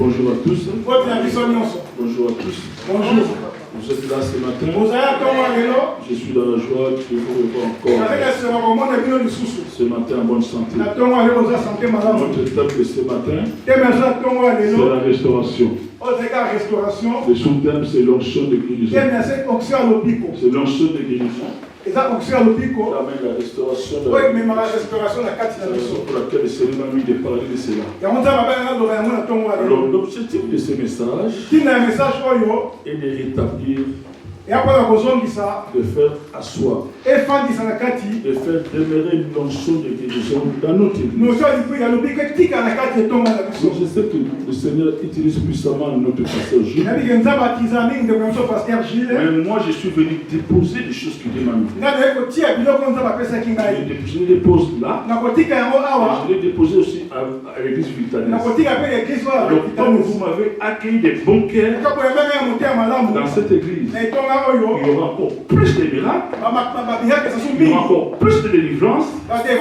Bonjour à tous. Bonjour à tous. Bonjour. Vous êtes là ce matin. Je suis dans la joie de vous revoir encore. Ce matin en bonne santé. Notre étape de ce matin, c'est la restauration. Le sous-thème, c'est l'onction de guérison. C'est l'onction de guérison. La restauration pour laquelle le Seigneur m'a mis de parler de cela. Alors, l'objectif de ce message est de rétablir, de faire asseoir, de faire demeurer une notion de guérison dans notre église. Donc, je sais que le Seigneur utilise puissamment notre pasteur Gilles. Mais moi, je suis venu déposer des choses qu'il m'a mis. Je les dépose là. Et je les dépose aussi à l'église Vitanes. Donc, comme vous m'avez accueilli des bons cœurs dans cette église, il y aura encore plus de miracles, il y aura encore plus de délivrance, il y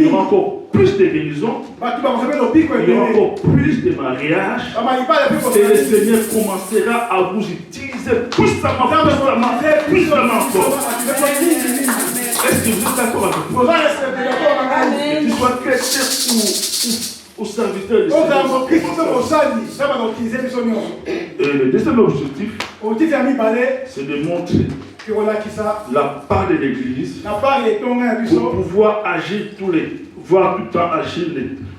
aura encore plus de guérison, il y aura encore plus de mariages, et le Seigneur commencera à vous utiliser puissamment encore. Est-ce que vous êtes d'accord avec moi? Tu sois chrétien ou serviteur du Seigneur. Et le deuxième objectif, c'est de montrer la part de l'Église pour pouvoir agir voir tout le temps agir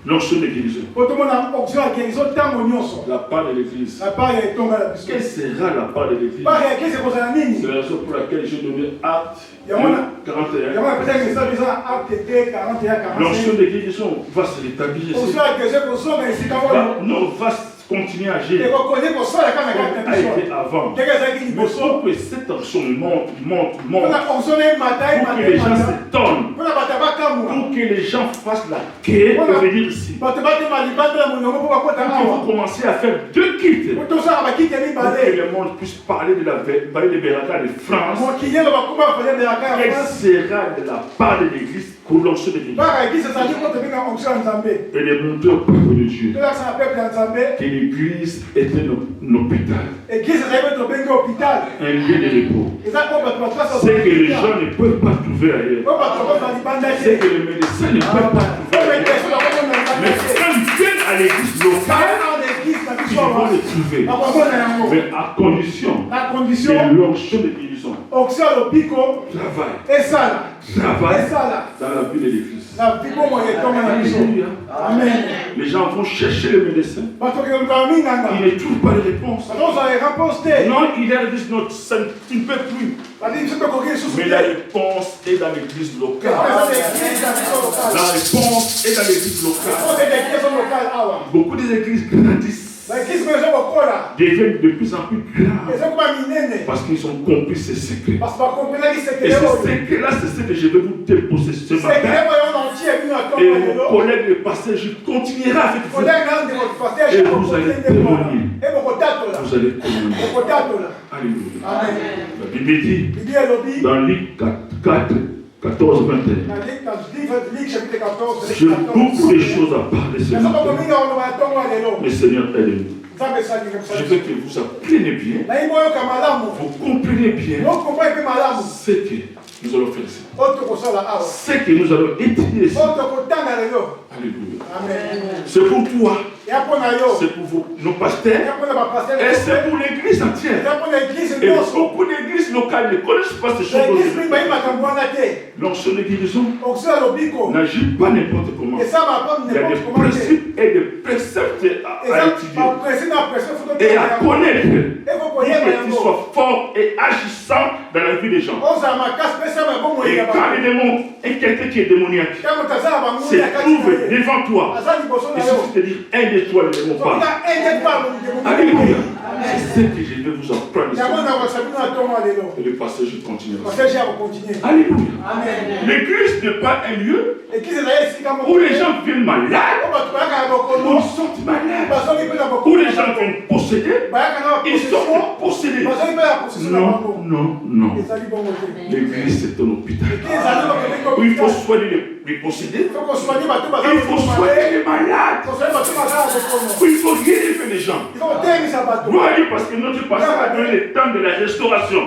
l'onction de guérison. La part de l'Église. Quelle sera la part de l'Église? C'est la raison pour laquelle j'ai donné Acte 41. L'onction de guérison va se rétablir ici. Va continuer à agir comme a été avant. Mais pour que cette onction monte, pour que les gens s'étonnent, pour que les gens fassent la quai, pour venir ici. Pour que vous commenciez à faire deux kits. Pour que le monde puisse parler de la Beraka de France. Quelle sera de la part de l'Église pour l'onction de l'Église. Et de montrer au peuple de Dieu que l'Église est un hôpital. Un lieu de repos. C'est que les gens ne peuvent pas trouver ailleurs. C'est que les médecins ne peuvent pas trouver ailleurs. Mais quand ils viennent à l'église locale, ils vont le trouver. Mais à condition que l'onction de guérison travaille dans la vie de l'église. Amen. Les gens vont chercher le médecin. Ils ne trouvent pas de réponse. Non, il a dit non, ça ne peut plus. Mais la réponse est dans l'église locale. La réponse est dans l'église locale. Beaucoup d'églises grandissent, deviennent de plus en plus grandes parce qu'ils ont compris ces secrets. Et ces secrets-là, c'est ce que je vais vous déposer ce matin. Et mon collègue le pasteur, je continuerai avec vous. Et vous allez témoigner. Vous allez témoigner. Alléluia. La Bible dit dans Luc 4, 14, 21. J'ai beaucoup de choses à parler ce matin. Mais Seigneur, aide-nous. Je veux que vous appreniez bien, vous compreniez bien ce que nous allons faire ici. Ce que nous allons étudier ici. Alléluia. C'est pour toi. C'est pour nos pasteurs. Et c'est pour l'église entière. Et beaucoup d'églises locales ne connaissent pas ces choses. L'onction de guérison n'agit pas n'importe comment. Il y a des principes et des préceptes à étudier et à connaître pour que tu sois fort et agissant dans la vie des gens. Et quand le démon est quelqu'un qui est démoniaque, c'est trouvé devant toi. Et si tu te dis un des toi, le démon parle. Alléluia. ce que je vais vous apprendre. Et le passage continue. Alléluia. L'église n'est pas un lieu où les gens viennent malades, où ils sont malades, où les gens viennent posséder, ils sont possédés. Non, non, non. L'église c'est un hôpital. Où il faut soigner les possédés, il faut soigner les malades, où il faut guérir les gens. Voyez, parce que notre pasteur a donné le temps de la restauration.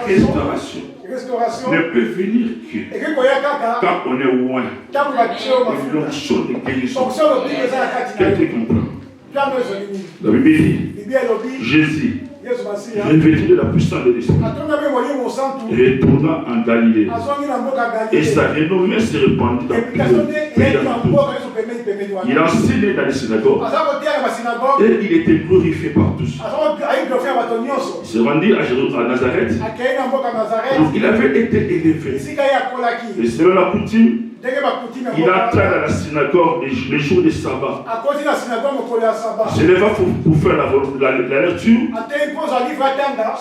Mais la restauration ne peut venir que quand on est loin. Une l'onction de guérison. Quelqu'un comprend? La Bible dit, Jésus, revêtu de la puissance de l'Esprit, retourna en Galilée. Et sa renommée s'est répandue dans tout le pays. Il enseignait dans les synagogues et il était glorifié par tous. Il s'est rendu à Nazareth. Donc il avait été élevé. Et selon la coutume, il entra dans la synagogue les jours de sabbat. Il se leva pour faire la lecture.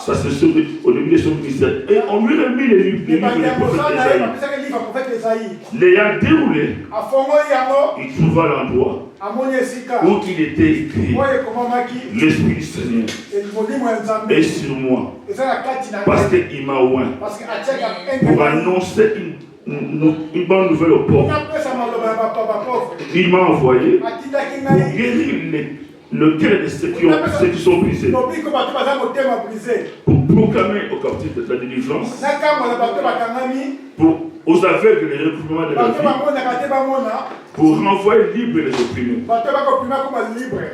Ça c'est au début de son ministère. Et on lui remet les livres du prophète Isaïe. L'ayant déroulé, il trouva l'endroit où il était écrit: l'Esprit du Seigneur est sur moi, parce qu'il m'a oint pour annoncer une bonne nouvelle aux pauvres. Il m'a envoyé pour guérir le cœur de ceux qui sont brisés, pour proclamer aux captifs de la délivrance, aux aveugles le recouvrement de la vie, pour renvoyer libre les opprimés,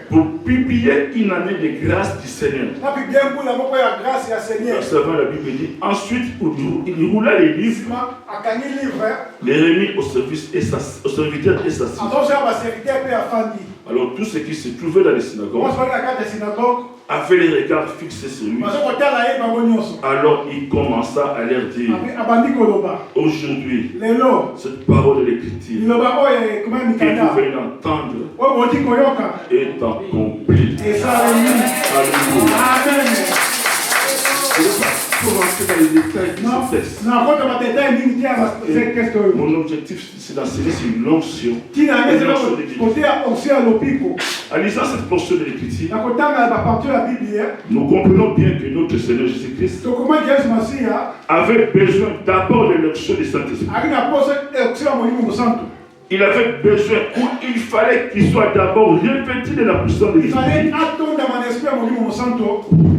pour publier une année de grâce du Seigneur. La Bible dit, ensuite il roula les livres, les remit au serviteur et s'assit. Alors tous ceux qui se trouvaient dans les synagogues avaient les regards fixés sur lui. Alors il commença à leur dire: aujourd'hui, cette parole de l'Écriture que vous venez d'entendre est accomplie. Alléluia. Je ne vais pas commencer dans les détails de ce texte. Mon objectif, c'est d'enseigner sur l'onction. En lisant cette portion de l'Écriture, nous comprenons bien que notre Seigneur Jésus-Christ avait besoin d'abord de l'onction du Saint-Esprit. Il avait besoin, ou il fallait qu'il soit d'abord revêtu de la puissance de l'Esprit,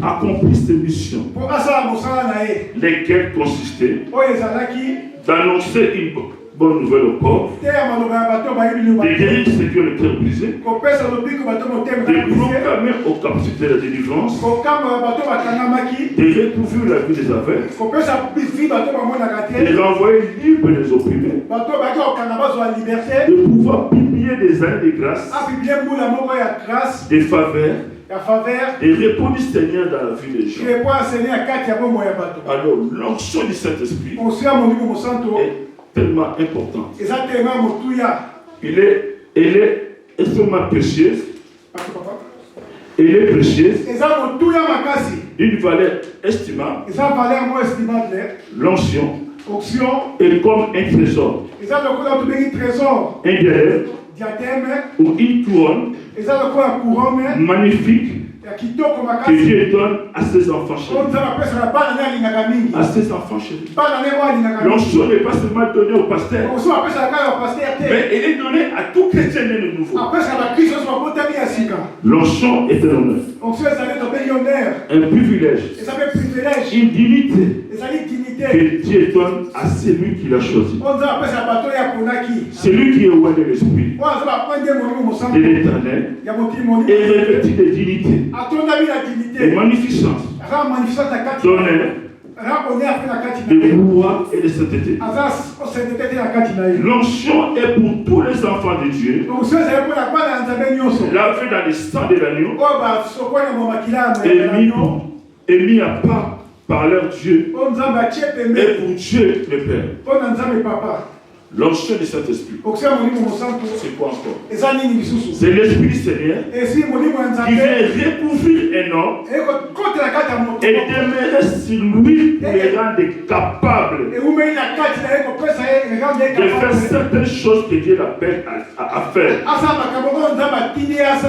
accomplir ses missions, lesquelles consistaient d'annoncer une bonne nouvelle aux pauvres, de guérir ceux qui ont le cœur brisé, de proclamer aux captifs de la délivrance, de recouvrir la vie des aveugles, de renvoyer libre les opprimés, de pouvoir publier des années de grâce, des faveurs, et répondre du Seigneur dans la vie des gens. Alors, l'onction du Saint-Esprit est tellement importante. Elle est extrêmement précieuse. Elle est précieuse. D'une valeur estimable. L'onction est comme un trésor. Un diadème ou une couronne magnifique que Dieu donne à ses enfants chéris. À ses enfants chéris. L'onction n'est pas seulement donnée au pasteur, mais elle est donnée à tout chrétien né de nouveau. L'onction est un honneur, un privilège, une dignité que Dieu donne à celui qui l'a choisi. Celui qui est loin de l'esprit, de l'éternel, est revêtu de dignité, de magnificence, d'honneur, de pouvoir et de sainteté. L'onction est pour tous les enfants de Dieu, lavé dans le sang de l'agneau, et mis à part par leur Dieu et pour Dieu le Père. L'onction du Saint-Esprit. C'est quoi encore? C'est l'Esprit Seigneur qui vient recouvrir un homme et demeurer sur lui pour les rendre capables de faire certaines choses que Dieu l'appelle à faire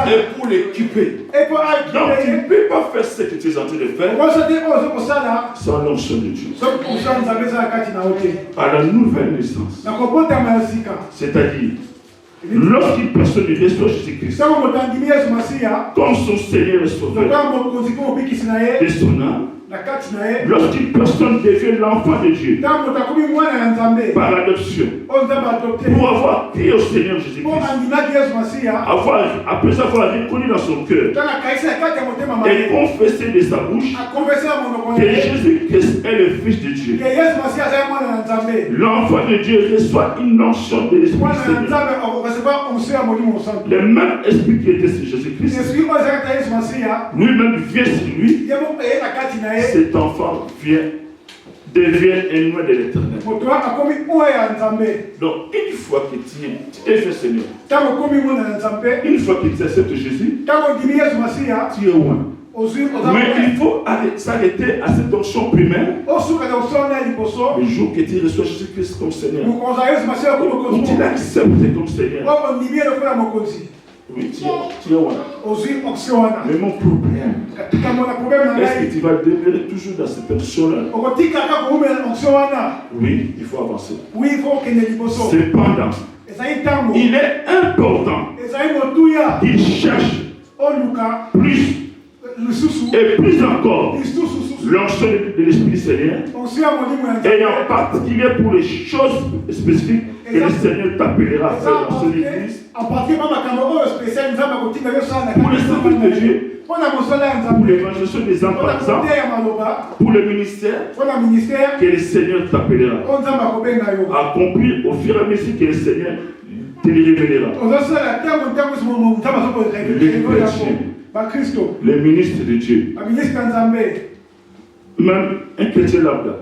et pour l'équiper. Donc tu ne peux pas faire ce que tu es en train de faire sans l'onction de Dieu. À la nouvelle naissance. C'est-à-dire, lorsqu'une personne reçoit Jésus-Christ comme son Seigneur et Sauveur de son âme, lorsqu'une personne devient l'enfant de Dieu par adoption, pour avoir crié au Seigneur Jésus-Christ, après avoir reconnu dans son cœur et confessé de sa bouche que Jésus-Christ est le Fils de Dieu, l'enfant de Dieu reçoit une onction de l'Esprit Seigneur. Le même esprit qui était sur Jésus-Christ, lui-même vient sur lui. Cet enfant devient un nom de l'Éternel. Donc, une fois que tu es fait Seigneur, une fois que tu acceptes Jésus, tu es loin. Mais il faut s'arrêter à cette onction primaire. Le jour que tu reçois Jésus-Christ comme Seigneur, où tu l'acceptes comme Seigneur, oui, tu es loin. Mais mon problème, est-ce que tu vas demeurer toujours dans cette onction-là? Oui, il faut avancer. Cependant, il est important qu'il cherche plus et plus encore l'onction de l'Esprit Seigneur, et en particulier pour les choses spécifiques que le Seigneur t'appellera à faire dans son Église, pour le service de Dieu, pour l'évangélisation des âmes par exemple, pour le ministère que le Seigneur t'appellera à accomplir au fur et à mesure que le Seigneur te le révélera. Les ministres de Dieu, même un chrétien lambda,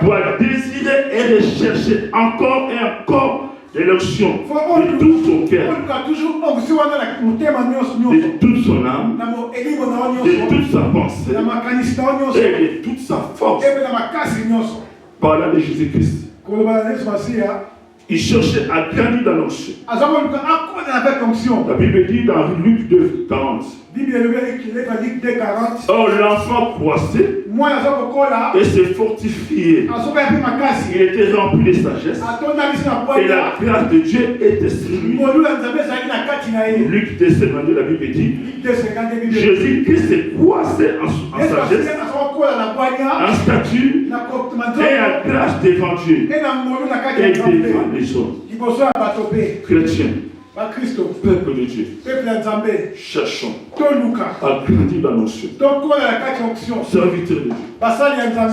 doit désirer et rechercher encore et encore de l'onction de tout son cœur, de toute son âme, de toute sa pensée et de toute sa force. Parlant de Jésus-Christ, il cherchait à gagner dans l'onction. La Bible dit dans Luc 2, 40. Or l'enfant croissait et se fortifiait. Il était rempli de sagesse et la grâce de Dieu était sur lui. Luc 2, 52, la Bible dit, Jésus-Christ s'est croissé en sagesse, en stature et en grâce devant Dieu et devant les hommes. Chrétiens, peuple de Dieu, cherchons à grandir dans l'onction. Serviteurs de Dieu,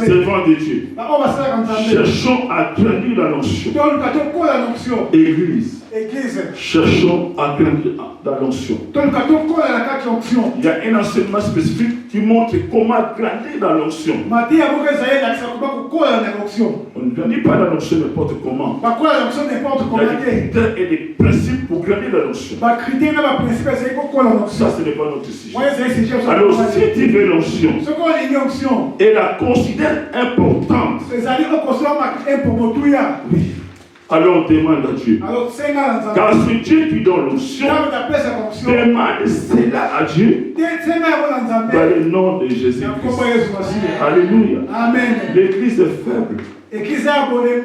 servants de Dieu, cherchons à grandir dans l'onction. Église, cherchons à grandir dans l'onction. Il y a un enseignement spécifique qui montre comment grandir dans l'onction. On ne grandit pas dans l'onction n'importe comment. Il y a des critères et des principes pour grandir dans l'onction. Ça, ce n'est pas notre sujet. Alors, si tu veux l'onction et la considère importante, oui, alors on demande à Dieu. Car c'est Dieu qui donne l'onction. Demande cela à Dieu dans le nom de Jésus-Christ. Alléluia. Amen. L'église est faible.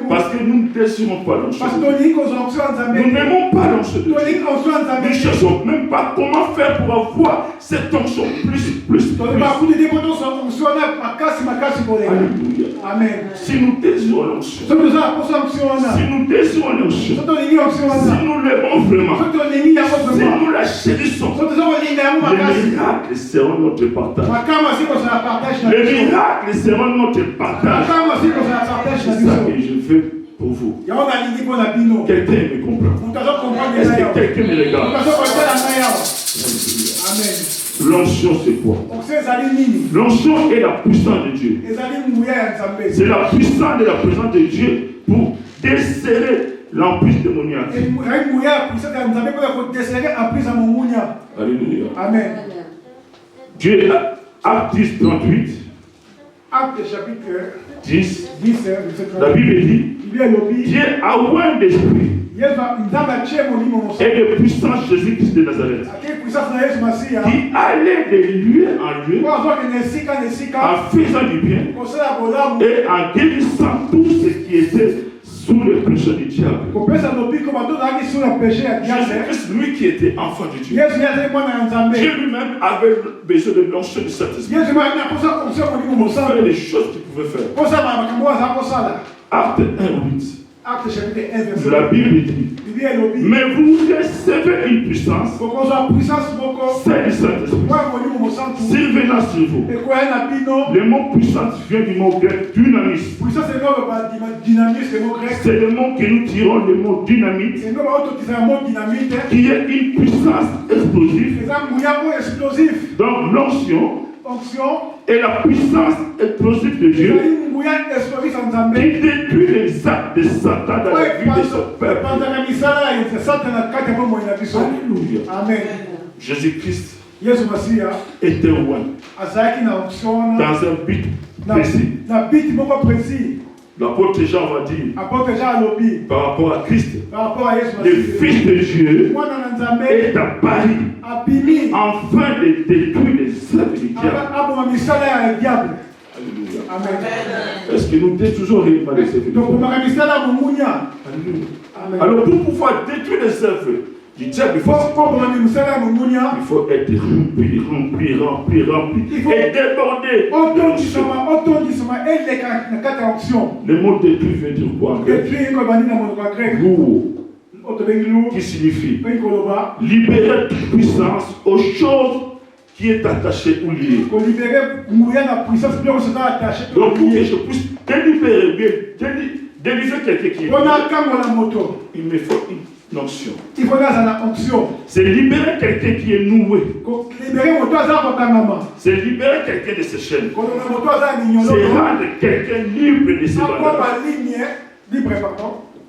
Parce que nous ne désirons pas l'onction. Nous n'aimons pas l'onction de Dieu. Nous ne cherchons même pas comment faire pour avoir cette onction plus. Alléluia. Amen. Si nous désirons l'onction, si nous désirons l'onction, si nous l'aimons vraiment, si nous la chérissons, les miracles seront notre partage. Les miracles seront notre partage. C'est ça que je fais pour vous. Quelqu'un me comprend. Est-ce que quelqu'un me regarde? Amen. L'onction, c'est quoi? L'onction est la puissance de Dieu. C'est la puissance de la présence de Dieu pour desserrer l'emprise démoniaque. Alléluia. Amen. Dieu, Acte 10, 38. Acte chapitre 10. 10, la Bible dit, Dieu a oint d'esprit et de puissance Jésus-Christ de Nazareth, qui allait de lieu en lieu en faisant du bien et en guérissant tout ce qui était sous le péché du diable. Jésus-Christ, lui qui était enfant de Dieu, Dieu lui-même avait besoin de l'onction du Saint-Esprit pour faire les choses qu'il pouvait faire. Acte 1:8. La Bible dit, mais vous recevez une puissance, c'est le Saint-Esprit, survenant sur vous. Le mot puissance vient du mot grec dynamisme. C'est le mot que nous tirons, le mot dynamite, qui est une puissance explosive. Donc l'onction et la puissance explosive de Dieu qui détruit les actes de Satan dans la vie de son peuple. Alléluia. Amen. Jésus-Christ était loin dans un but précis. L'apôtre Jean va dire par rapport à Christ, le Fils de Dieu est apparu afin de détruire les œuvres du diable. Alléluia. Amen. Est-ce que nous devons toujours réellement les œuvres? Alors pour pouvoir détruire les œuvres du diable, il faut être rempli et débordé. Le mot détruire veut dire quoi? Lourd, qui signifie libérer toute puissance aux choses qui est attaché ou lié. Donc pour que je puisse délivrer quelqu'un qui est lié, il me faut une onction. C'est libérer quelqu'un qui est noué. C'est libérer quelqu'un de ses chaînes. C'est rendre quelqu'un libre de ses valeurs,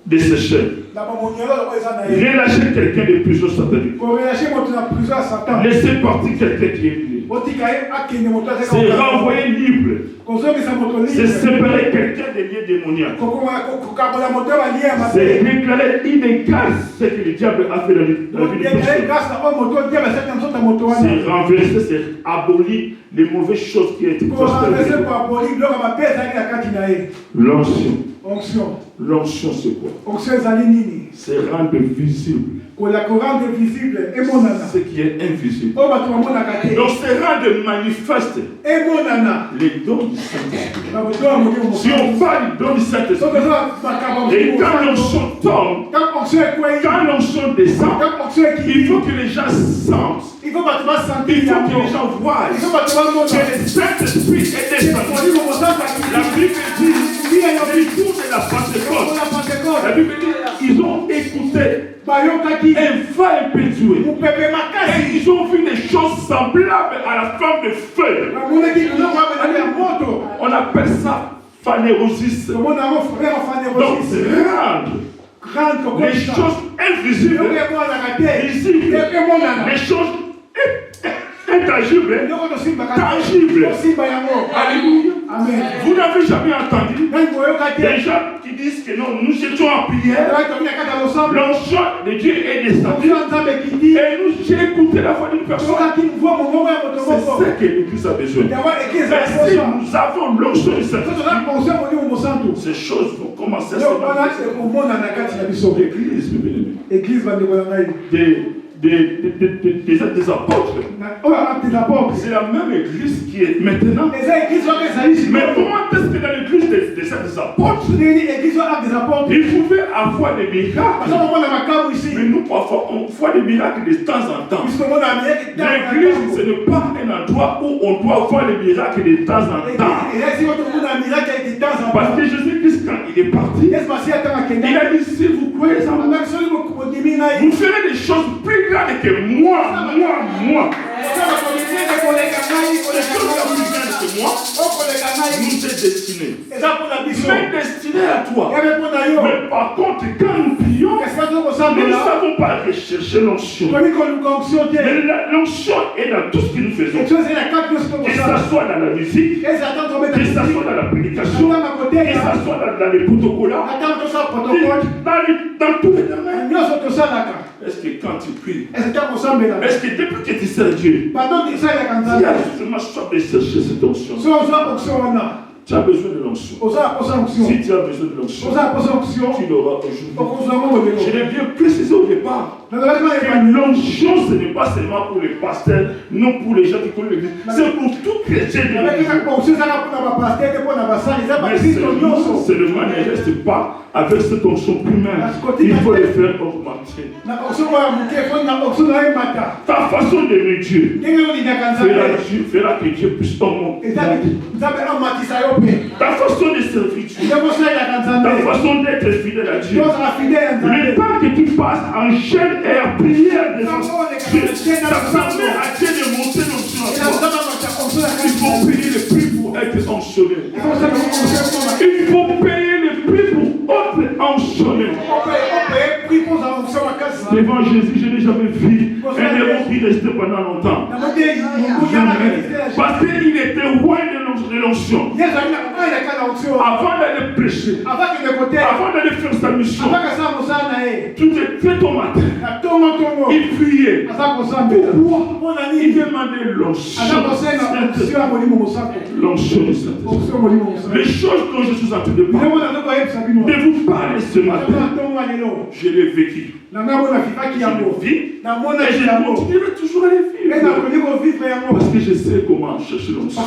de ses chaînes. Relâcher quelqu'un de prison satanique. Laisser partir quelqu'un qui est lié. C'est renvoyer libre. C'est séparer quelqu'un des liens démoniaques. C'est déclarer inégal ce que le diable a fait dans la vie de personne. C'est renverser, c'est abolir les mauvaises choses qui étaient prospérées. L'onction. L'onction, c'est quoi? C'est rendre visible ce qui est invisible. Donc c'est rendre manifeste les dons du Saint-Esprit. Si on parle du don du Saint-Esprit, et quand l'onction tombe, quand l'onction descend, il faut que les gens sentent. Il faut que les gens voient que le Saint-Esprit est descendu. La Bible dit, du jour de la Pentecôte, la Bible dit, ils ont écouté un feu impétueux. Et ils ont vu des choses semblables à la flamme de feu. On appelle ça phanérosis. Donc rendre les choses invisibles visibles, les choses intangibles, tangibles. Alléluia. Amen. Vous n'avez jamais entendu des gens qui disent que non, nous étions en prière, l'onction de Dieu est descendu, et nous j'ai écouté la voix d'une personne. C'est ce que l'Église a besoin. Mais si nous avons l'onction du Saint-Esprit, ces choses vont commencer à se manifester. L'Église, des apôtres. C'est la même église qui est maintenant. Mais comment est-ce que dans l'église des apôtres, ils pouvaient avoir des miracles? Mais nous, parfois, on voit des miracles de temps en temps. L'église, ce n'est pas un endroit où on doit voir les miracles de temps en temps. Parce que Jésus Jésus-Christ, quand il est parti, il a dit, si vous croyez en moi, vous ferez des choses plus grandes que moi. Nous est destiné. Mais destiné à toi. Mais par contre, quand nous prions, nous ne savons pas rechercher l'onction. Mais l'onction est dans tout ce que nous faisons. Que ça soit dans la musique, que ça soit dans la prédication, que ça soit dans les protocoles, dans tous les domaines. Est-ce que quand tu pries, est-ce que depuis que tu sers Dieu, tu as justement soif de chercher cette onction? Tu as besoin de l'onction. Si tu as besoin de l'onction, tu l'auras aujourd'hui. Je l'ai bien précisé au départ. Que l'onction, ce n'est pas seulement pour les pasteurs, non pour les gens qui connaissent l'église. C'est pour tout chrétien de l'église. Mais seulement ne reste pas avec cette onction primaire. Il faut le faire augmenter. Ta façon d'aimer Dieu fera que Dieu puisse augmenter. Ta façon de servir Dieu, ta façon d'être fidèle à Dieu, le temps que tu passes en chaîne et en prière de Dieu, ça permet à Dieu de monter l'onction à toi. Il faut payer le prix pour être onction. Il faut payer le prix pour être onction. Devant Jésus, je n'ai jamais vu un héros qui restait pendant longtemps. Parce qu'il était loin de l'onction. Avant d'aller prêcher, avant d'aller faire sa mission, tout est fait au matin. Il priait. Pourquoi? Il demandait l'onction. L'onction du Saint-Esprit. Les choses dont je suis en train de parler, de vous parler ce matin, je l'ai vécu. Je l'ai vécu et je continuerai toujours à les vivre. Parce que je sais comment chercher l'onction.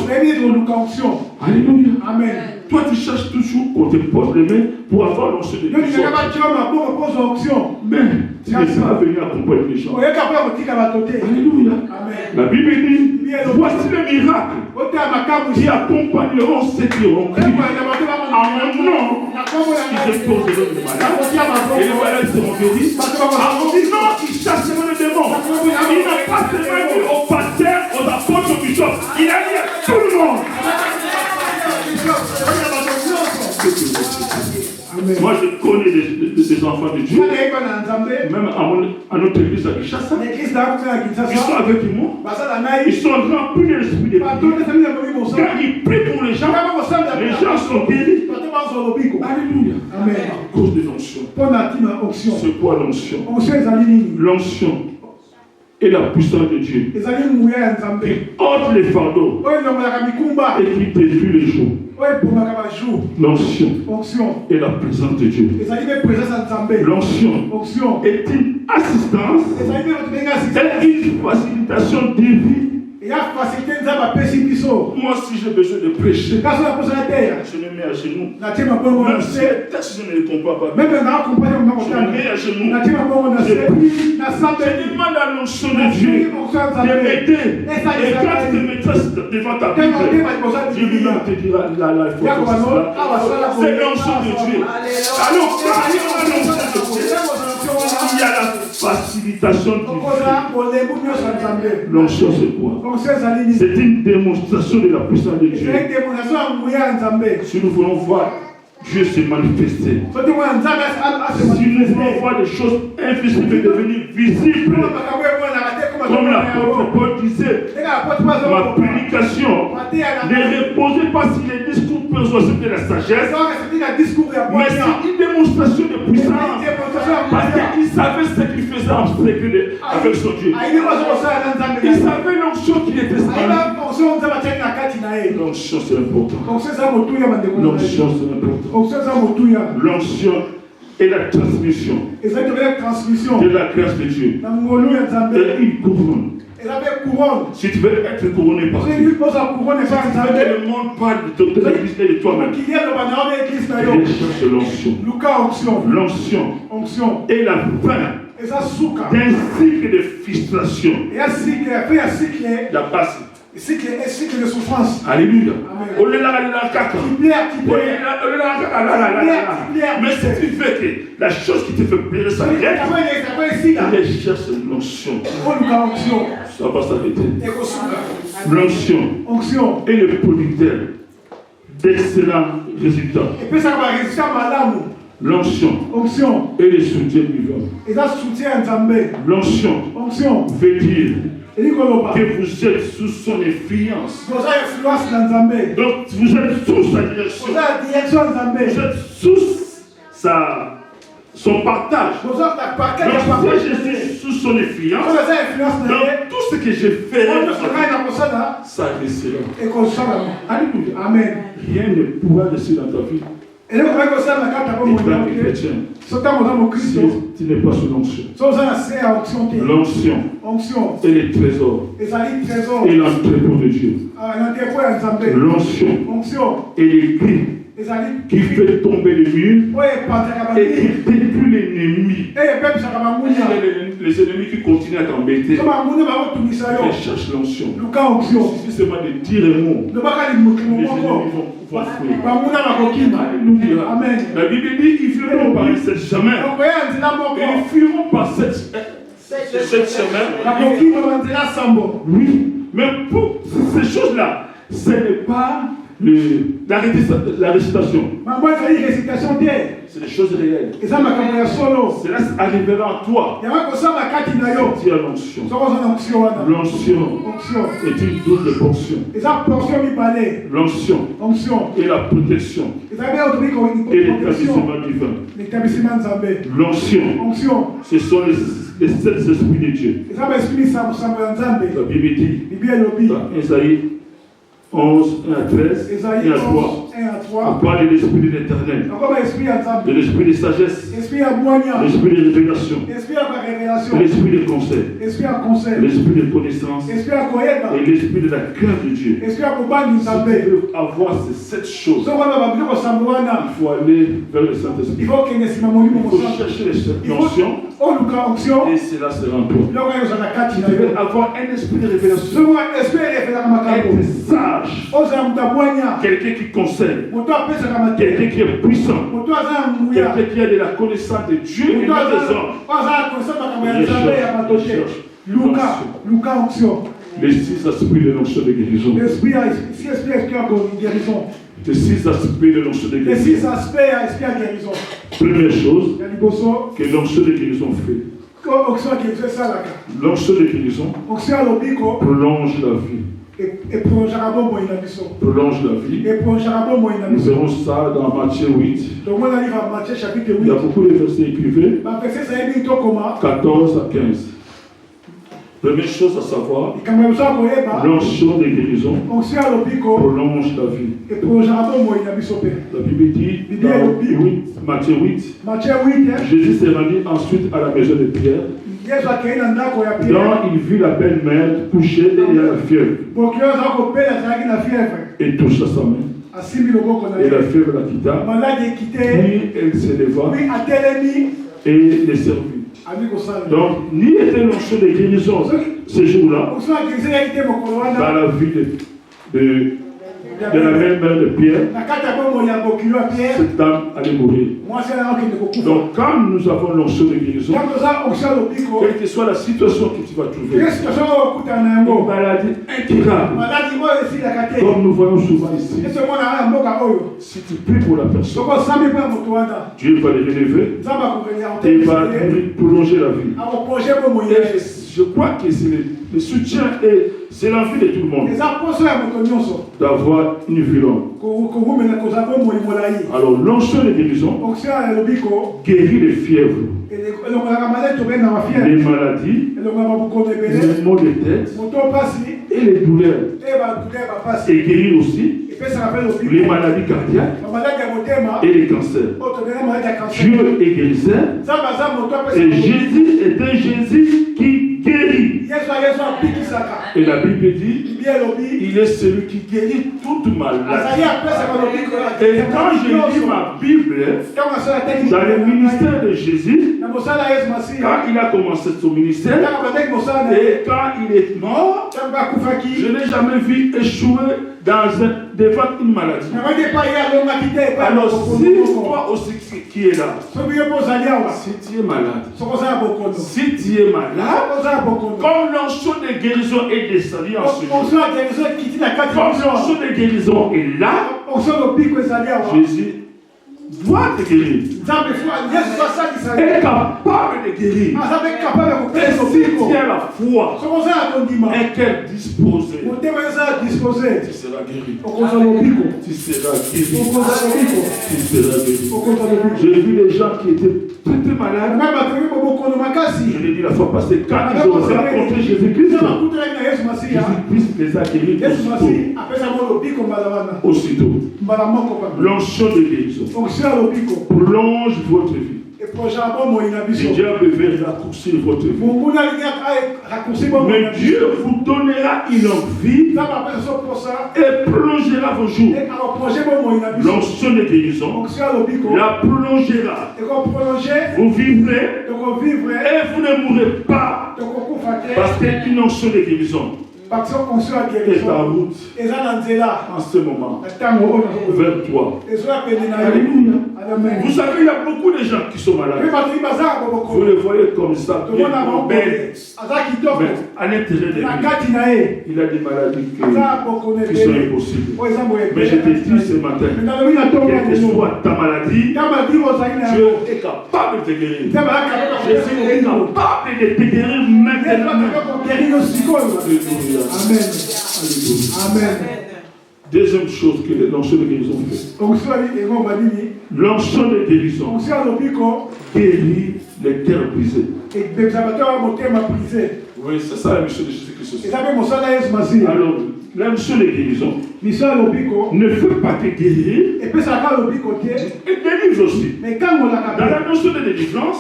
Alléluia. Amen. Toi, tu cherches toujours qu'on te pose les mains pour avoir l'onction de Dieu. Mais tu ne peux pas venir accompagner les gens. Alléluia. Amen. La Bible dit, voici le miracle qui accompagneront ceux qui auront crié. En mon nom, ils exposent les malades et les malades seront guéris. En mon nom, ils chasseront les démons. Il n'a pas seulement dit aux pasteurs, aux apôtres, aux bishops. Il a dit à tout le monde. Moi, je connais des enfants de Dieu, même à notre église à Kinshasa. Ils sont avec moi. Ils sont remplis de l'esprit de Dieu. Quand ils prient pour les gens sont guéris. Alléluia. Amen. À cause de l'onction. C'est quoi l'onction? L'onction et la puissance de Dieu qui ôte les fardeaux et qui détruit les jours. L'onction et la présence de Dieu. L'onction est une assistance et une facilitation divine. Moi, si j'ai besoin de prêcher, je me mets à genoux. Même si les textes, je ne les comprends pas. Je me mets à genoux. Je prie. Je demande à l'onction de Dieu de m'aider. Et quand tu te mettras devant ta Bible, Dieu te dira là, il faut faire cela. C'est l'onction de Dieu. Alors, quand il y a l'onction de Dieu, il y a la facilitation divine. L'onction, c'est quoi? C'est une démonstration de la puissance de Dieu. Si nous voulons voir Dieu se manifester, si nous voulons voir des choses invisibles devenir visibles, comme l'apôtre Paul disait, ma prédication ne reposait pas sur les discours persuasifs de la sagesse, mais c'est une démonstration de puissance, parce qu'il savait ce qu'il faisait en secret avec son Dieu. Il savait l'onction qui était sa. L'onction, c'est important. L'onction, c'est important. L'onction et la transmission de la grâce de Dieu. Et une couronne. Si tu veux être couronné par Dieu, si tu veux que le monde parle de l'église et de toi-même, recherche l'onction. L'onction est la fin d'un cycle de frustration. La base. C'est que de souffrance. Alléluia. Mais si tu fais que la chose qui te fait plaisir s'arrête, il cherche l'onction. Ça va s'arrêter. L'onction est le producteur d'excellents résultats. L'onction est le soutien divin. L'onction veut dire que vous êtes sous son influence. Donc vous êtes sous sa direction. Vous êtes sous son partage. Donc si je suis sous son influence, donc tout ce que je fais, ça restera. Alléluia. Amen. Rien ne pourra rester dans ta vie. Et tant que chrétien, si tu n'es pas sous l'onction, l'onction est le trésor et l'entrepôt de Dieu. L'onction est l'écrit qui fait tomber les murs et qui détruit l'ennemi. Les ennemis qui continuent à t'embêter, ils cherchent l'onction. Il suffit seulement de dire un mot. Les ennemis vont fuir. Amen. La Bible dit qu'ils fuiront par cette chemin. Ils fuiront par cette chemin. Oui, mais pour ces choses-là, ce n'est pas la récitation. C'est des choses réelles. Cela arrivera en toi. Tu as l'onction. L'onction est une double portion. L'onction est la protection et l'établissement divin. L'onction, ce sont les 7 esprits de Dieu. La Bible dit dans Isaïe 11, 1 à 13, 1 à 3, on parle de l'esprit de l'éternel, de l'esprit de sagesse, de l'esprit de révélation, de l'esprit de conseil, de l'esprit de connaissance et l'esprit de la crainte de Dieu. Si tu veux avoir ces 7 choses, il faut aller vers le Saint-Esprit. Il faut chercher l'onction et cela sera en toi. Tu veux avoir un esprit de révélation, être sage, quelqu'un qui conseille, quelqu'un qui est puissant, quelqu'un qui a de la connaissance de Dieu et non des hommes. Les 6 esprits de l'onction de guérison. Les 6 aspects de l'onction de guérison. Première chose que l'onction de guérison fait. L'onction de guérison prolonge la vie. Prolonge la vie. Nous verrons ça dans Matthieu 8. Il y a beaucoup de versets écrivés. 14 à 15. Première chose à savoir, l'onction de guérison prolonge la vie. La Bible dit dans Matthieu 8, Jésus s'est rendu ensuite à la maison de Pierre. Là, il vit la belle-mère couchée et il a la fièvre. Il toucha sa main. Et la fièvre la quitta. Puis elle s'éleva et les servit. Donc, ni était l'onction de guérison ce jour-là dans la vie de la belle-mère de Pierre. Cette dame allait mourir. Donc, quand nous avons l'onction de guérison, quelle que soit la situation que tu vas trouver, une maladie incurable, comme nous voyons souvent ici, si tu pries pour la personne, Dieu va les relever et il va prolonger la vie. Et je crois que c'est le soutien et c'est l'envie de tout le monde d'avoir une vie longue. Alors, l'onction de guérison guérit les fièvres, les maladies, les maux de tête et les douleurs. Et guérit aussi les maladies cardiaques et les cancers. Dieu est guérisseur et Jésus est un Jésus qui guérit. Et la Bible dit, il est celui qui guérit toute maladie. Et quand je lis ma Bible, dans le ministère de Jésus, quand il a commencé son ministère, et quand il est mort, je n'ai jamais vu échouer devant une maladie. Alors, si toi aussi qui est là, si tu es malade, comme l'onction de guérison est descendue en ce jour, comme l'onction de guérison est là, Jésus doit te guérir. Est capable de guérir. Et si tu as la foi et qu'elle dispose, tu seras guéri. Tu seras guéri. Tu seras guéri. J'ai vu des gens qui étaient très malades. Je l'ai dit la fois passée, quand ils ont rencontré Jésus-Christ, Jésus-Christ les a guéris aussitôt. L'onction de guérison prolonge votre vie. Le diable veut raccourcir votre vie. Mais Dieu vous donnera une longue vie et prolongera vos jours. L'onction de guérison la prolongera. Vous vivrez et vous ne mourrez pas. Parce qu'une onction de guérison est en route en ce moment vers toi. Alléluia. Vous savez, il y a beaucoup de gens qui sont malades. Vous les voyez comme ça, bien belles. Mais à l'intérieur de lui, il a des maladies qui sont impossibles. Mais je te dis ce matin, quelle que soit ta maladie, Dieu est capable de te guérir. Jésus est capable de te guérir maintenant. Amen. Amen. Deuxième chose que l'onction de guérison fait. L'onction de guérison guérit les cœurs brisés. Oui, c'est ça la mission de Jésus-Christ. Alors, l'onction de guérison ne peut pas te guérir et délivre aussi. Dans la notion de délivrance,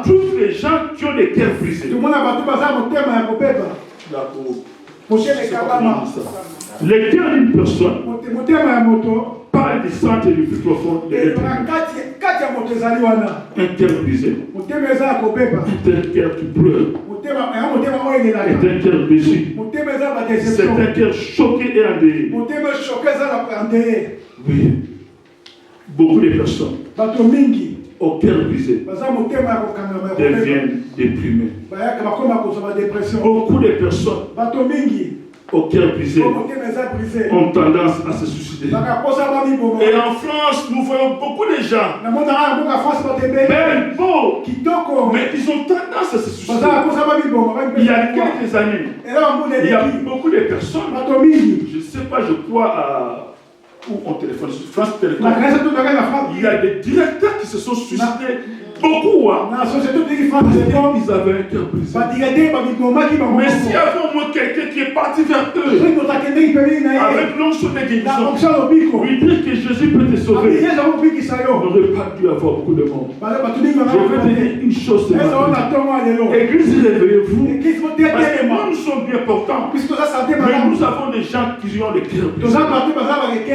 tous les gens qui ont des cœurs brisés. Le cœur d'une personne parle du centre du plus profond de l'être. Un cœur brisé, un cœur qui pleure, est un cœur déçu. C'est un cœur choqué et endeuillé. Oui. Beaucoup de personnes au cœur brisé deviennent déprimées. Beaucoup de personnes au cœur brisé ont tendance à se suicider. Et en France, nous voyons beaucoup de gens belles, beaux, mais ils ont tendance à se suicider. Il y a quelques années, il y a beaucoup de personnes, je ne sais pas, je crois à... où on téléphone sur France Télécom. Il y a des directeurs qui se sont suicidés. Beaucoup, hein. Ils avaient un cœur brisé. Mais s'il y avait au moins quelqu'un qui est parti vers eux, avec l'onction de guérison, lui dire que Jésus peut te sauver, on n'aurait pas dû avoir beaucoup de monde. Je veux te dire une chose ce matin. Église, réveillez-vous. Parce que nous sommes bien portants. Mais nous avons des gens qui ont le cœur brisé.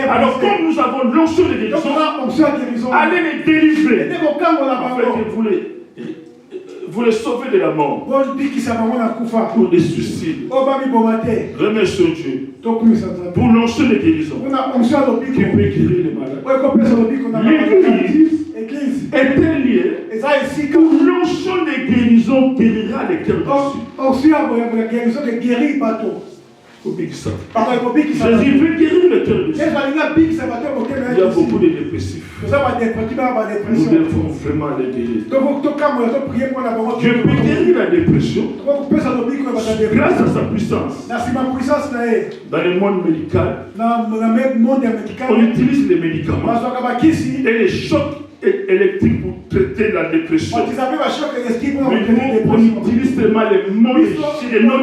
Alors, comme nous avons l'onction de guérison, allez les délivrer. Vous les sauvez de la mort. Pour des suicides. Remercions Dieu pour l'onction de guérison qui peut guérir les malades. L'église est liée pour l'onction de guérison guérira les cœurs déçus. Jésus veut guérir le cœur de Jésus. Il y a beaucoup de dépressifs. Nous devons vraiment les guérir. Dieu peut guérir la dépression grâce à sa puissance. Dans le monde médical, on utilise les médicaments et les chocs électriques pour traiter la dépression. Ils avaient un choc électrique pour mais nous, on utilise seulement les noms de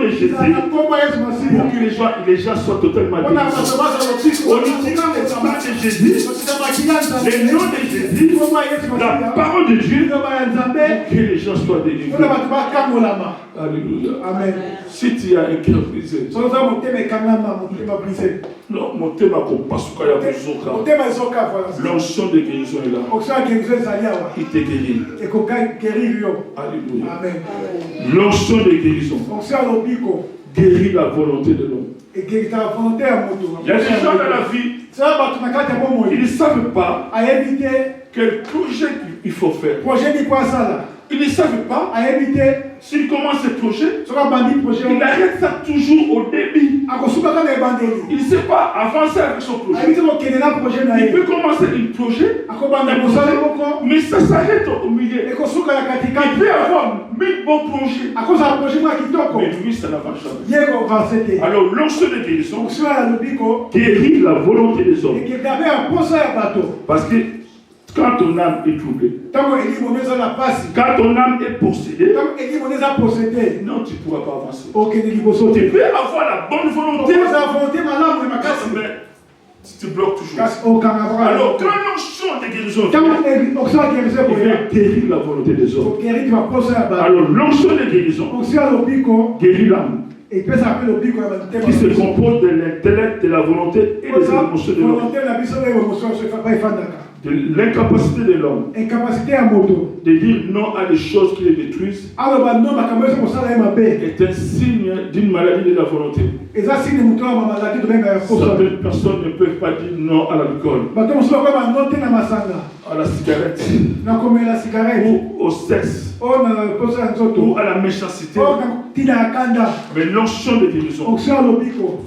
Jésus pour que les gens soient totalement guéris. On utilise les noms de Jésus, les noms de Jésus, la parole de Dieu, pour que les gens soient délivrés. Alléluia. Amen. Si tu as un cœur brisé, non, mon thème l'onction de guérison est là. Il te guérit. Alléluia. Amen. L'onction de guérison guérit la volonté de l'homme. Il y a des gens dans la vie qui ne savent pas quel projet il faut faire. Ils ne savent pas s'il commence ce projet, il arrête ça toujours au début. Il ne sait pas avancer avec son projet. Il peut commencer un projet, mais ça s'arrête au milieu. Il peut avoir 1000 bons projets, mais lui, ça n'avance jamais. Alors, l'onction de guérison guérit la volonté des hommes. Parce que quand ton âme est troublée, quand ton âme est possédée, non, tu ne pourras pas avancer. Tu peux avoir la bonne volonté, mais tu te bloques toujours. Alors, quand l'onction de guérison vient guérir la volonté des hommes. Alors, l'onction de guérison guérit l'âme, qui se compose de l'intellect, de la volonté et des émotions de l'homme. De l'incapacité de l'homme de dire non à des choses qui les détruisent est un signe d'une maladie de la volonté. Certaines personnes ne peuvent pas dire non à l'alcool, à la cigarette, ou au sexe, ou à la méchanceté. Mais l'onction de guérison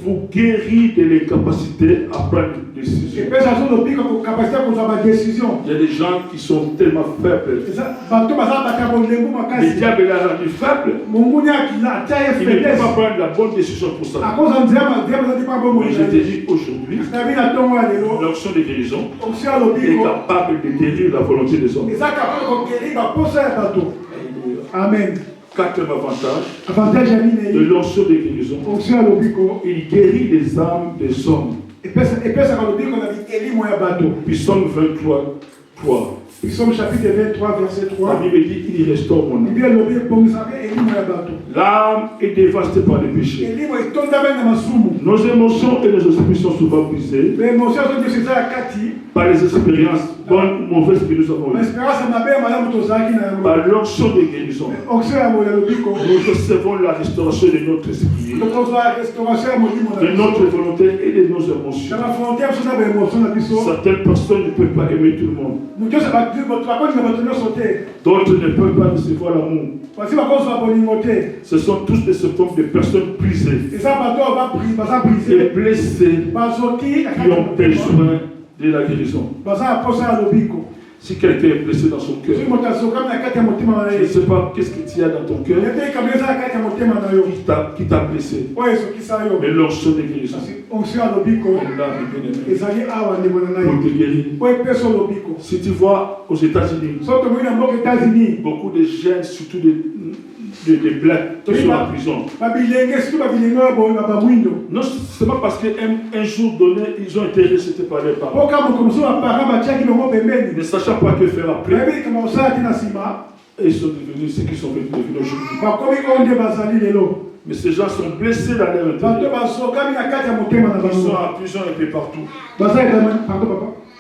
vous guérit de l'incapacité à prendre une décision. Il y a des gens qui sont tellement faibles. Le diable les a rendus faibles. Il ne peut pas prendre la bonne décision pour ça. Mais je te dis aujourd'hui, l'onction de guérison est capable de guérir la volonté des hommes. Amen. Quatrième avantage de l'onction de guérison, il guérit les âmes des hommes. Psaume 23, 3. Psaume chapitre 23, verset 3. La Bible dit il restaure mon âme. L'âme est dévastée par le péché. Nos émotions et nos esprits sont souvent brisés par les expériences bonnes ou mauvaises que nous avons eues. Par l'onction de guérison, nous recevons la restauration de notre esprit, de notre volonté et de nos émotions. Certaines personnes ne peuvent pas aimer tout le monde. D'autres ne peuvent pas recevoir l'amour. Ce sont tous des symptômes de personnes brisées et blessées qui ont besoin de la guérison. Si quelqu'un est blessé dans son cœur, je ne sais pas qu'est-ce que tu as dans ton cœur qui t'a blessé. Mais l'onction de guérison est là, pour te guérir. Si tu vois aux États-Unis, beaucoup de jeunes, surtout des blacks, qui sont en prison. Non, c'est pas parce qu'un jour donné, ils ont été rejetés par leurs parents. Ne sachant pas que faire après, et ils sont devenus ce qu'ils sont devenus aujourd'hui. Mais ces gens sont blessés dans leur intérieur. Ils sont en prison un peu partout.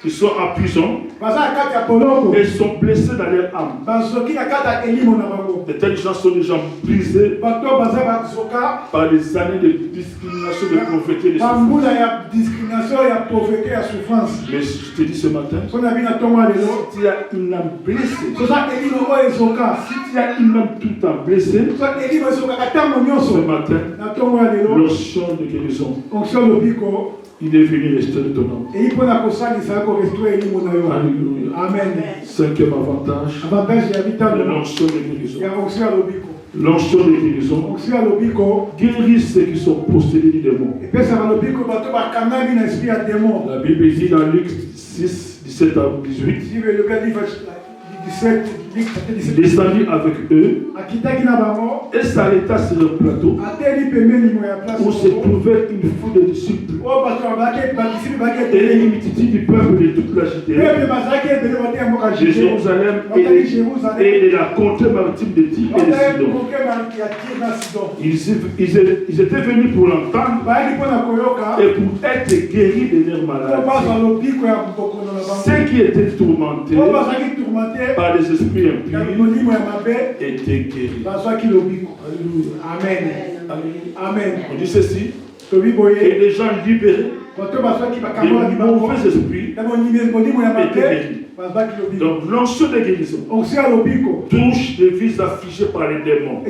Ils sont en prison et ils sont blessés dans leur âme. De tels gens sont des gens brisés par des années de discrimination, de pauvreté, de souffrance. Mais je te dis ce matin, si tu as une âme blessée, si tu as une âme tout le temps blessée, ce matin, l'onction de guérison, il est venu restaurer ton âme. Alléluia. Amen. Cinquième avantage de l'onction de guérison. L'onction de guérison guérit ceux qui sont possédés du démon. La Bible dit dans Luc 6, 17 à 18, il descendit avec eux et s'arrêta sur le plateau où se trouvait une foule de disciples et une multitude du peuple de toute la Judée, de Jérusalem et de la contrée maritime de Tyr et de Sidon. Ils étaient venus pour l'entendre et pour être guéris de leurs maladies. Ceux qui étaient tourmentés par les esprits impies étaient guéris. Amen. Amen. On dit ceci. Et les gens libérés des mauvais esprits étaient guéris. Donc l'onction de guérison touche les vies affligées par les démons.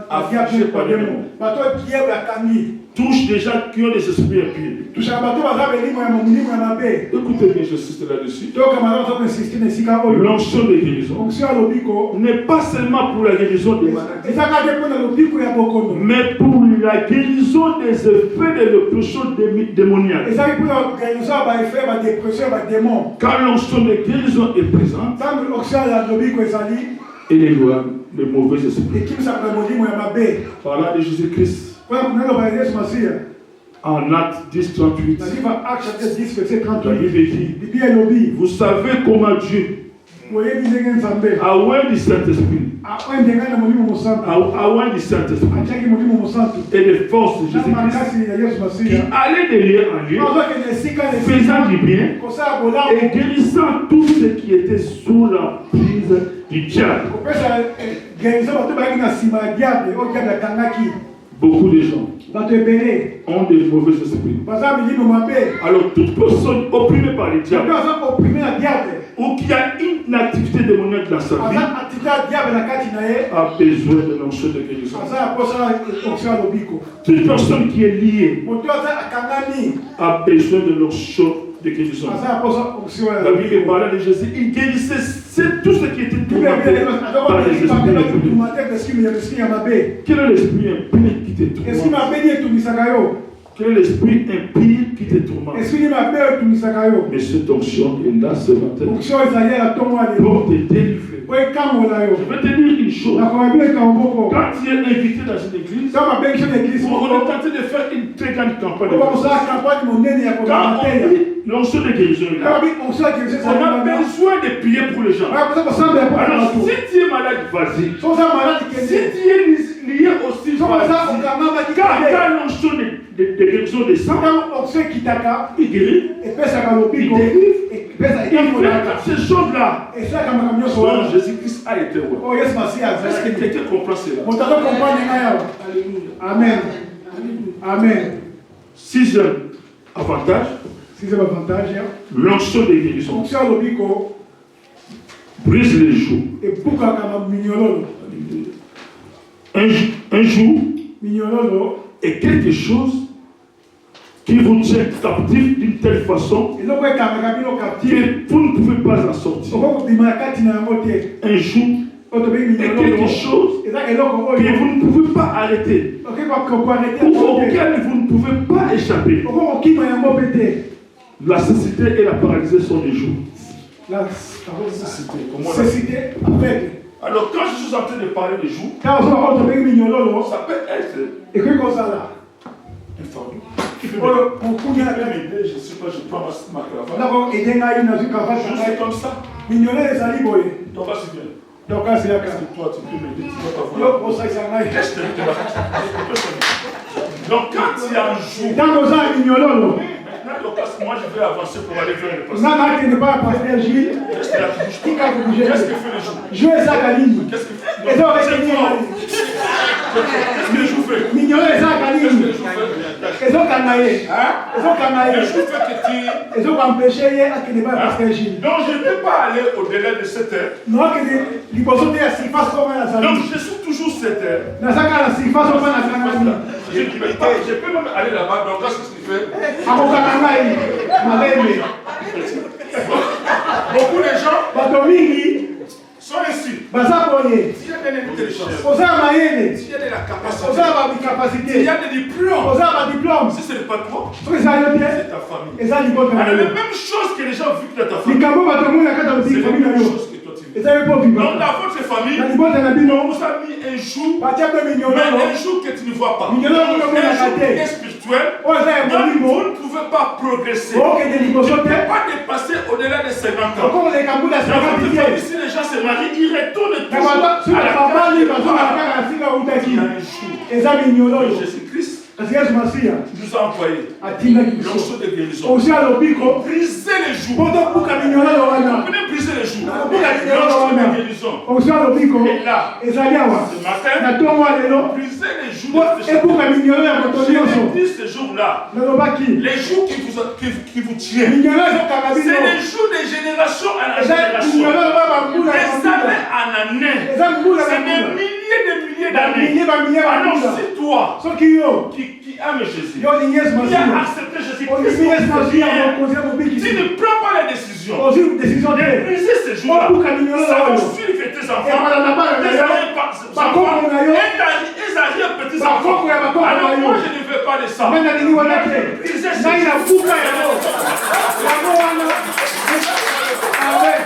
Affligées par les démons. Touche des gens qui ont des esprits impies. Écoutez bien, j'insiste là-dessus. L'onction de guérison n'est pas seulement pour la guérison des maladies, mais pour la guérison des effets de l'oppression démoniaque. Quand l'onction de guérison est présente, et les mauvais esprits. Par là de Jésus-Christ. En Actes 10, 38, la Bible dit, vous savez comment Dieu a oint du Saint-Esprit, et les forces de Jésus-Christ qui allaient de lieu en lieu, faisant du bien et guérissant tous ceux qui étaient sous l'emprise du diable. Beaucoup de gens ont des mauvais esprits. Alors toute personne opprimée par le diable ou qui a une activité démoniaque dans sa vie a besoin de l'onction de guérison. Toute personne qui est liée a besoin de l'onction de guérison. La Bible parlait de Jésus, il guérissait tout ce qui était tourmenté par les esprits impurs. Quel est l'esprit impur qui te tourmente? Quel est l'esprit impur qui te tourmente? Mais cette onction est là ce matin pour te délivrer. Je vais te dire une chose. Quand tu es invité dans une église, on est tenté de faire une très grande campagne. Quand l'onction de guérison est là, on a besoin de prier pour les gens. Alors si tu es malade, vas-y. Si tu es lié aussi, car l'onction de guérison des sangs, il guérit, il délivre. Il fait ces choses-là. Jésus-Christ a été roi. Est-ce que quelqu'un comprend cela? Amen. Amen. Sixième avantage. L'onction de guérison brise les joues. Un jour est quelque chose qui vous tient captif d'une telle façon que vous ne pouvez pas en sortir. Un jour est quelque chose que vous ne pouvez pas arrêter, ou auquel vous ne pouvez pas échapper. La cécité et la paralysie sont des jours. La cécité, alors quand je suis en train de parler des jours, ça peut être un fardeau. Je sais pas, je prends ma cravate. Juste comme ça. Donc là, c'est bien. Donc là, c'est là que toi, tu peux m'aider. Tu vas donc quand il y a un jour, moi je vais avancer pour aller vers le pasteur. Qu'est-ce que fait le jour? Qu'est-ce que je fais? Donc je ne peux pas aller au-delà de 7 heures. Donc je suis toujours 7 heures. Je peux même aller là-bas, donc qu'est-ce que tu fais? Beaucoup de gens sont ici. boye. S'il y a de l'intelligence. Oza mayele. S'il y a de la capacité. Oza ba capacité. S'il y a des diplômes. Oza ba diplôme. Si ce n'est pas toi, C'est ta famille. famille. Alors, la même chose que les gens vivent dans ta famille. Likambo ba to mona kata C'est mti la famille même na yo. chose que toi tu vis. Eza po vivre. Donc dans votre famille, Na libota na bino. on vous a mis un jour, Ba tia pe mais mignolo. un jour que tu ne vois pas. Mignolo Un ko jour mona qui kate. est spirituel. Oza ya Donc, molimo. vous ne pouvez pas progresser. O ke de Vous ne libosote. pouvez pas dépasser au-delà de 50 ans. Encore les kambu la Dans votre famille. famille, si les gens se marient, ils retournent Na toujours ba sur à la la famille ba so na case kaka singa utaki. Il y a un jour, Eza mignolo. Jésus-Christ Kasi Yesu Masiya nous a envoyé atinda biso. l'onction de guérison. Osi alobiko. Briser les jours. Poto buka mignolo wana. Venez briser les jours. Buka mignolo L'onction wana. de guérison. Osi alobiko. Et là, Ezali awa. ce matin, Na tongo lelo. briser les jours de ce Ebuka mignolo ya moto Je nyonso. dis ce jour-là, Nalobaki. les jours qui vous tiennent, Mignolo ezokanga c'est bino. les jours de génération à la Eza génération. mignolo ba bambula ya Des années bambula. en année. Eza mbula C'est ya des bambula. milliers Bamilye d'années. bamilye Alors bambula. si toi, Soki yo. qui aimes Jésus, Yo ni Yesu qui a Masiya. accepté Jésus-Christ, Olimi Yesu Masiya tu mokonzi ya mobikisi. ne prends pas la décision Osi décision de te. briser ces jours-là. Obuka mignolo Ça va oyo. suivre tes enfants, Ebala na bana na tes yo. Bakoko na yo. arrière-petits Bakoko enfants. ya bakoko na Alors yo. moi je ne veux pas de ça. Mena nini wana te. Briser ces Ngai na buka yango. Yango wana. Amen.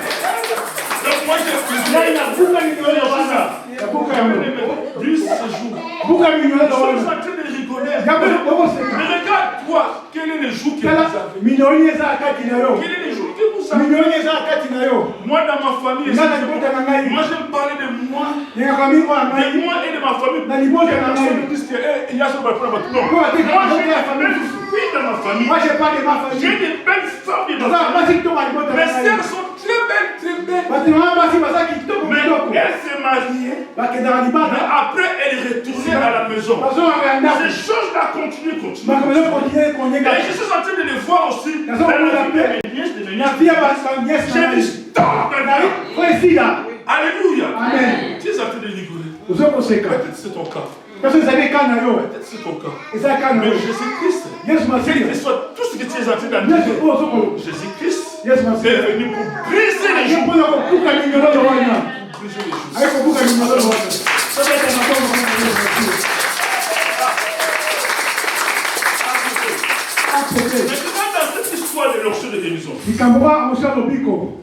Donc moi je Ngai na buka mignolo wana. Ya buka yango. brise ce jour. Buka mignolo Je suis wana. en train de rigoler. Yabe okoseka. Mais regarde-toi, quel est le jour que vous Tala avez? mignolo eza kati na yo. Quel est le jour que vous avez? Mignolo eza kati na yo. Moi dans ma famille, Nga na libota na ngai. moi je me parlais de moi. Ninga famille kwa ngai. De moi et de ma famille. Na libota na Personne ngai. ne dit que il y a ce problème. Non. Quoi, t'es Moi pas j'ai la des famille. belles filles dans ma famille. Moi j'ai pas de ma J'ai famille. des belles femmes dans ma Oza famille. basi kutoka libota na Mes ngai. sœurs sont très belles, très belles. Batima basi baza kitoko Mais kitoko. elles se mariaient. Bakendaka Mais libanda. après, elles retournaient à la maison. Bazongaka ya ndako. Ces choses-là continuent. Bakomezo continue konyeka. Et je suis en train de les voir aussi. Elles Dans ont la beaucoup vie de d'appel. mes nièces, de mes Na nièces. pia banyesi na J'ai ngai. dit stop maintenant. Kwa esila. Alléluia. Amen. Tu es en train de rigoler. Ozokoseka. Peut-être c'est ton cas. Parce que ezali ka na yo. Peut-être c'est ton cas. Eza ka na Mais yo. Jésus-Christ, Yesu quel Masiya. que soit tout ce que tu es en train Yesu d'admettre, oyo ozokolo. Jésus-Christ Yesu est Masiya. venu pour briser les Ye jours. mpona kobuka minyololo wana. Pour briser les jours. Aye kobuka minyololo wana. Tobeta makombo kwa Yesu Masiya. Accepte. Maintenant, dans cette histoire de l'onction de guérison, Likambo wa mosi alobiko.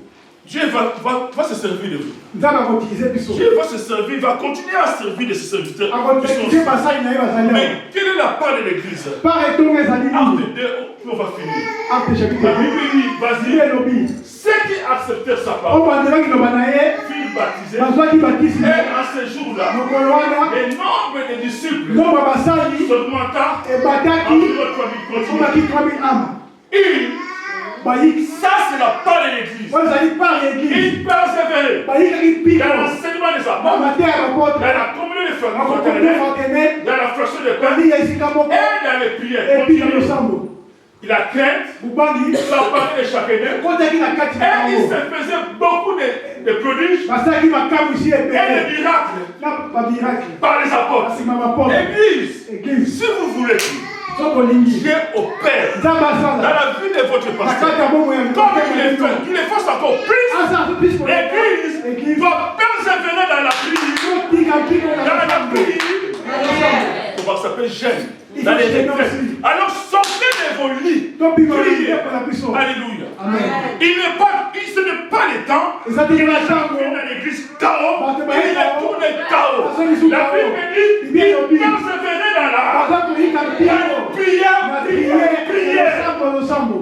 Dieu va se servir de vous. Nzambe akoutilize biso. Dieu va se servir, va continuer à servir de ses serviteurs. Akoutilize basali na ye bazali. Mais quelle est la part de l'église? Par etongo ezali nini? Acte 2, puis on va finir. Acte chapitre La 2. Bible dit, Bible vas-y, elobi. ceux qui acceptèrent sa parole, Oyo bandelaki loba na ye. furent baptisés, Bazwaki batisi. et en ce jour-là, Mokolo wana. le nombre de disciples Nombre ya basali. s'augmenta Ebataki. environ 3000 continue. Omaki 3000 âmes. Bayiki. Ça, c'est la part de l'église. Oyo ezali par l'église. Ils persévéraient Bayikaki dans piko. l'enseignement des Na apôtres, mateya ya bapotre. dans la communion des frères, Bakokombe fraternel. dans la fraction des pains Bandi ya esika moko. et dans les prières. Epi na Continue. losambo. Il a crainte, Bubangi. il a parlé de chacun d'eux. Ekotaki na kati na Et il bango. se faisait beaucoup de prodiges Basalaki makambo isi et de ebele. miracles Na bamiracle. par les apôtres. Basima bapotre. Église, Église. si vous voulez que Sokolingi. Dieu opère Nzambe dans asala. la vie de votre Na pasteur, kati ya bomoi ya comme il les fasse encore plus, Asa plus pour l'église Église. doit persévérer dans la prière. Tika piko na Dans la losambo. prière, on va s'appeler jeûne. Il Dans faut les jeûner décrets. aussi. Alors sortez de vos lits. Topima Priez. pour la puissance. Alléluia. Amen. Ce n'est pas le temps. Et ça dit la chambre. Il est dans l'église chaos. Il retourne chaos. La Bible dit, il persévérait dans la Baza kuika piko. Na prière. prière. Losambo losambo.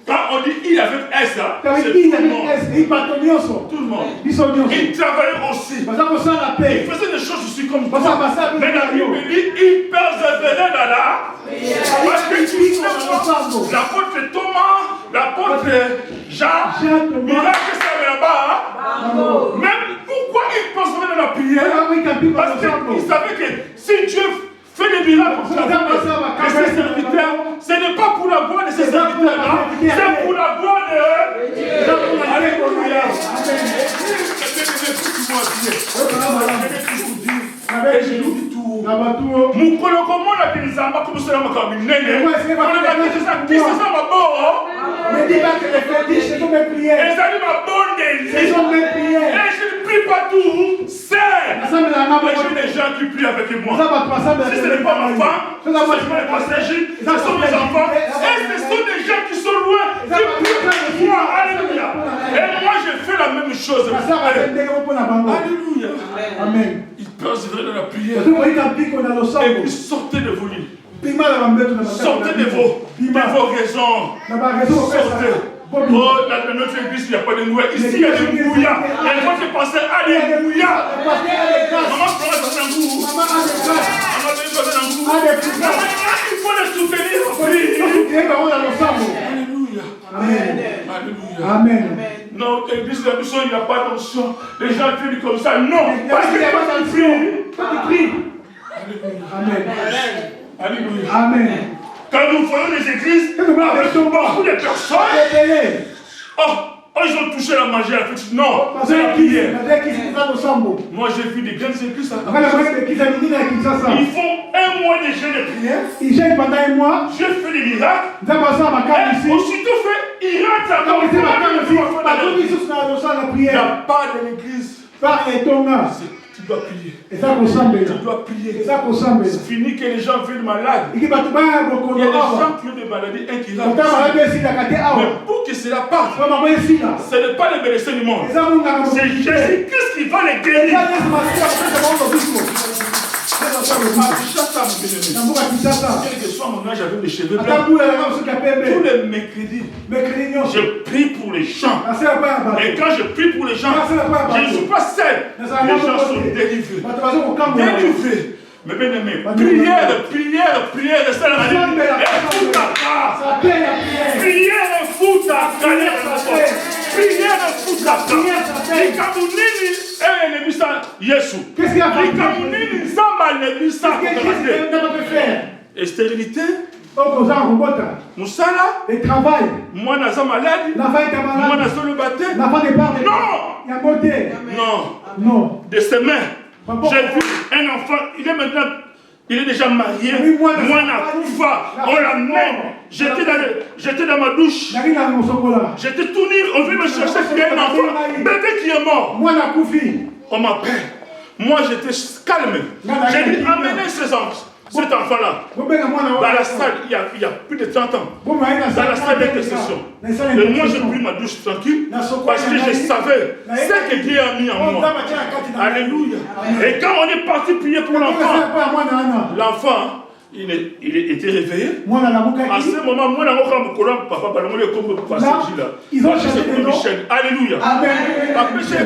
Quand on dit il avec S, là, c'est tout Kabiki le monde. na es ipato nyonso. Tout le monde. Biso nyonso. Il travaillait aussi. Baza kosala Il paix. faisait des choses aussi comme Baza toi. basala Mais la Bible dit, il persévérait dans la. Parce que tu sais quoi, l'apôtre Thomas, l'apôtre Jean, miracle ça là-bas. Même pourquoi il persévérait dans la prière? Parce qu'il savait que si Dieu fait des miracles pour ses serviteurs, ce n'est pas pour la gloire de ses serviteurs, c'est pour la gloire de Dieu. Alléluia. Et je vous dis tout. Mukolo komona kinzamba kumusala makambo minene. Ona bakisa kisa mabo. Ezali mabonde. Et je ne prie pas tout. C'est j'ai des gens qui prient avec moi. Si ce n'est pas ma femme, ce n'est pas les passagers, ce sont mes enfants. Et ce sont des gens qui sont loin, qui prient avec moi. Alléluia. Et moi, je fais la même chose. Alléluia. Amen. Ils persévèrent dans la prière. Et puis sortez de vos lits. Sortez de vos raisons. Sortez. Oh, dans notre église, il n'y a pas de nouvelles. Ici, il y a des bouillards. Et moi, je pensais, alléluia. Maman, prends un goût. Maman, il faut les soutenir. Alléluia. Alléluia. Amen. Non, l'église de la mission, il n'y a pas d'onction. Les gens prient comme ça. Non. Parce qu'il n'y a pas de prière. Amen. Alléluia. Amen. Quand nous voyons les églises, avec beaucoup de personnes, ils ont touché la magie à la petite. Non, c'est la prière. Moi, j'ai vu des grandes églises. Ils font un mois de jeûne de prière. Je fais des miracles. Et aussitôt fait, ils rentrent encore. Il n'y a pas de l'église. Tu dois prier. Tu dois prier. C'est fini que les gens viennent malades. Il y a des gens qui ont des maladies incurables. Mais pour que cela parte, ce n'est pas les médecins du monde. C'est Jésus-Christ qui va les guérir. Quel que soit mon âge avec les cheveux blancs, tous les mercredis, je prie pour les gens. Et quand je prie pour les gens, je ne suis pas seul. Les gens sont délivrés. Délivrés. Mais bien aimé, prière, c'est la vie. Et fous ta part. Prière et fous ta galère. Prière et fous ta part. Les Camerounais, les Missa, Yesu. Les Camerounais, Zamba, les Missa. Et stérilité. Moussala. Le travail. Moi, je suis malade. Moi, je suis le baptême. Non. De ses mains. J'ai vu un enfant, il est déjà marié. Moi, on l'a même. J'étais dans ma douche. J'étais tout nu. On veut me chercher qu'il y a un enfant. Bébé qui est mort. On m'appelle. Moi, j'étais calme. J'ai dit, amenez cet enfant-là. Dans la salle, il y a plus de 30 ans. Dans la salle d'intercession. Et moi, j'ai pris ma douche tranquille. Parce que je savais ce que Dieu a mis en moi. Alléluia. Et quand on est parti prier pour l'enfant, il était réveillé. À ce moment, moi, ils ont cherché Michel. Alléluia.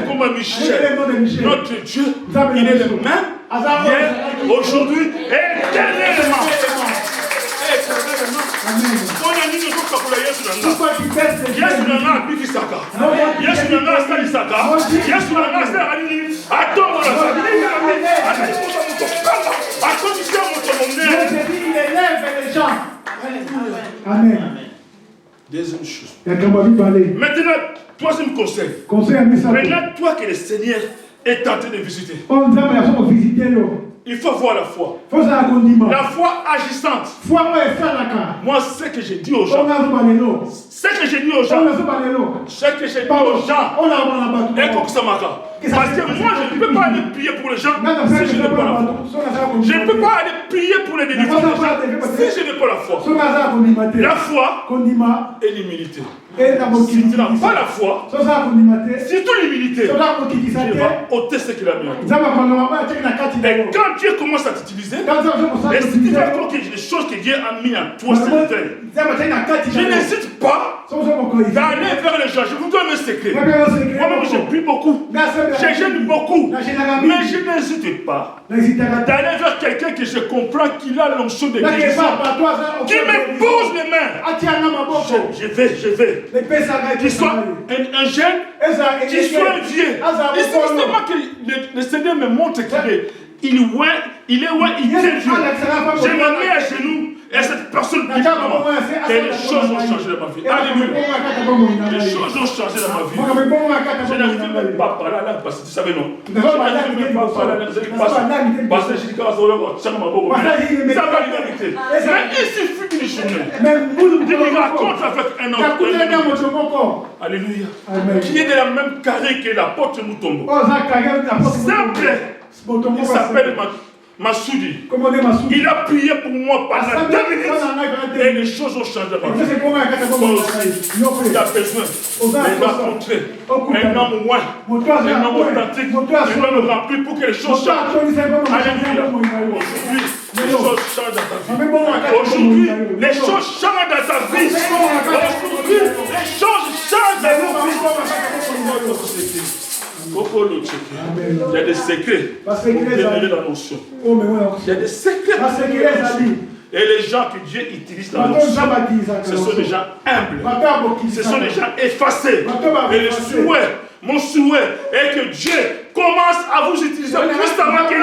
Comme Michel. Notre Dieu, il est le même hier, aujourd'hui et éternellement. Amen. Deuxième chose. Maintenant, troisième conseil. Maintenant, toi que le Seigneur est tenté de visiter. Il faut voir la foi. La foi agissante. Moi, ce que j'ai dit aux gens. Parce que moi, je ne peux pas aller prier pour les gens si je n'ai pas la foi. Je ne peux pas aller prier pour les délivrer si je n'ai pas la foi. La foi et l'humilité. Si tu n'as pas la foi, surtout l'humilité, tu vas ôter ce qu'il a mis en toi. Et quand Dieu commence à t'utiliser, et si tu fais encore des choses que Dieu a mis en toi, je n'hésite pas d'aller vers les gens. Je vous donne un secret. Moi-même, je prie beaucoup. Je gêne beaucoup. Mais je n'hésite pas d'aller vers quelqu'un que je comprends qu'il a l'onction de guérison, qui me pose les mains. Je vais. Qu'il soit un jeune, qu'il soit un vieux. Et c'est justement que le Seigneur me montre qu'il est loin, il tient Dieu. Je me mets à genoux. Et cette personne dit comment et les choses ont changé dans ma vie. Alléluia. Les choses ont changé dans ma vie. Je n'arrivais même pas à parler là parce que tu savais non. Je n'arrivais même pas à parler là parce que je dis quand ça va l'humanité. Mais il suffit d'une journée. Tu me racontes avec un homme. Alléluia. Qui est de la même carré que l'apôtre Mutombo. Simple. Il s'appelle Massoudi. Il a prié pour moi pendant 2 minutes et les choses ont changé. Il a besoin de rencontrer un homme loin, un homme authentique, un homme rempli pour que les choses changent. Alléluia. Les choses changent dans ta vie. Aujourd'hui, les choses changent dans ta vie. Aujourd'hui, les choses changent dans ta vie. Il y a des secrets pour demeurer dans l'onction. Il y a des secrets pour demeurer dans l'onction. Et les gens que Dieu utilise dans l'onction, ce sont des gens humbles. Ce sont des gens effacés. Et le souhait, mon souhait est que Dieu commence à vous utiliser plus avant qu'il